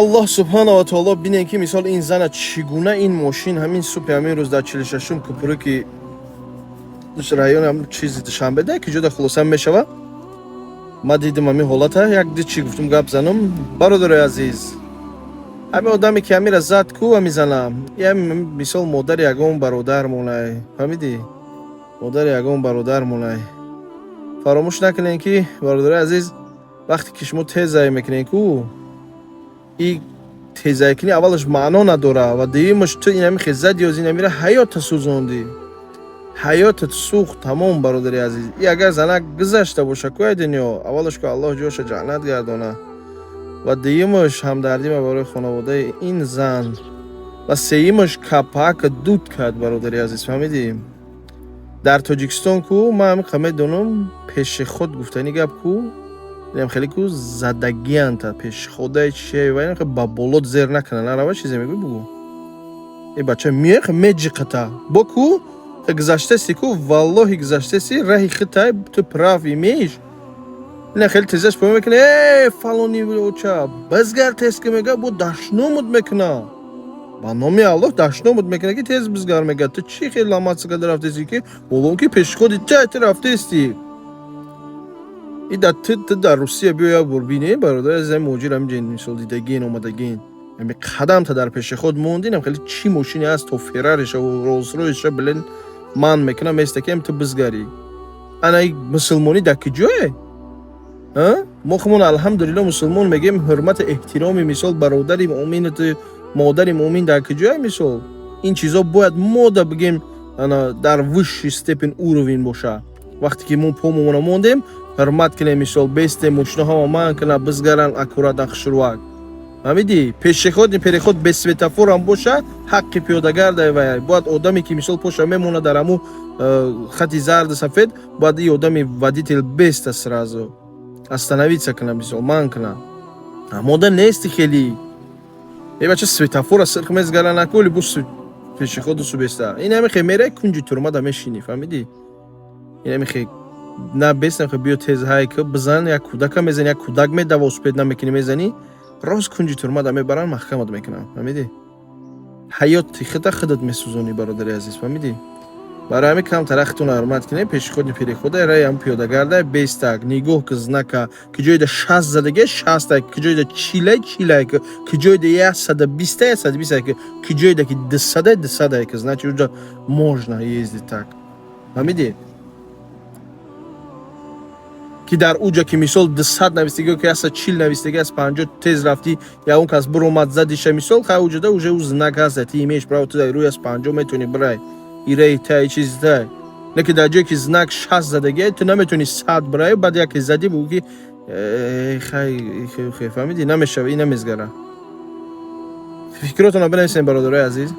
الله سبحانه و تعالی بینه که مثال این زن چگونه این ماشین همین صبح همین روز در 46م کپوره که دوش رایون هم چیزی دشان بده که جدا خلاصم میشوه. ما دیدم همین حالته یک دید چی گفتم گپ زنم برادر عزیز همین آدمی که همین را زد کو همی زنم یه مثال مادر یگان برادر مونای فهمیدی؟ مادر یگان برادر مونای فراموش نکنین که برادر عزیز وقتی که شما تیزایی میکنین کو این تیزایی کنی اولش معنا نداره و دیگه‌مش تو این همین خزد یا زین میره حیات سوزوندی حیاتت سوخت تمام برادر عزیز. ای اگر زنک گذشته باشه کوی دنیا اولش که الله جوش جنت گردانه و دیگه‌مش همدردی ما برای خانواده این زن و سیمش کپاک دود کرد برادر عزیز فهمیدیم. در تاجیکستان کو ما هم خمه دونم پیش خود گفتنی گپ کو نیم خیلی کو زدگیان تا پیش خودای چیه و این که با بولد زیر نکنن نروا چیزی میگو بگو این بچه میخ میجقتا با کو گذشته سی کو والله گذشته سی راهی خطای تو پراوی میش نه خیلی تیزش پا میکنه ای فلانی اوچا بزگر تیز که میگه بو داشنومود میکنه با نامی الله داشنومود میکنه که تیز بزگر میگه تو چی خیلی لامات سکده رفته سی که اولون که پیش خودی چه رفته استی ای در روسیه بیا بربینه برادر از این موجود هم جن مثال دیدگین اومدگین یعنی قدم تا در پیش خود موندین خیلی چی ماشینی از تو فرارش و رولز رویش بلند من میکنم استکم تو بزگاری انا ای مسلمانی دکی جوه ها مخمون الحمدلله مسلمان میگیم حرمت احترام مثال برادری مؤمن تو مادری مؤمن دکی جوه مثال این چیزا باید مودا بگیم انا در وش استپن اوروین باشه وقتی که مون پومون موندیم حرمت کنیم مثال بیست مشنه ها من کنه بزگرن اکورات اخشروک فهمیدی پیش خود پری خود به سویتافور هم باشه حق پیاده‌گر داره باید آدمی که مثال پوشه میمونه در همو خط زرد سفید باید این آدمی ودیتل بیست است رازو استانویت کنه مثال من کنه ماده نیستی خیلی ای بچه سویتافور سرخ مزگرن نکولی بوس پیش خود سو بیسته این همه خیلی میره کنجی تورما دمیشینی فهمیدی این همه خیلی نه بیستم که بیو تیز های که بزن یا کودک میزنی یا کودک میده و اسپید نمیکنی میزنی راست کنجی تورما دمی بران محکمت میکنم فهمیدی حیات خودت میسوزونی برادر عزیز فهمیدی برای همین کم ترختون حرمت کنی پیش خود پیری خود رای هم پیاده گرده بیستک نگاه که زنکه که جای ده 60 زدگه 60 که جای ده چیله که جای ده 120 که جای ده که 200 که значит уже можно ездить так فهمیدی که در اوجا که مثال 200 نویستگی که اصلا 40 نویستگی از 50 تیز رفتی یا اون کس برو اومد زدیش مثال خیلی اوجا ده اوجه اوز نگه تیمیش برای تو در روی از 50 میتونی برای ایره تای چیز ده نکه در جایی که زنک 60 زدگی تو نمیتونی 100 برای بعد یکی زدی بگی خیلی فهمیدی نمیشه این نمیزگره فکراتون رو بنویسین برادرای عزیز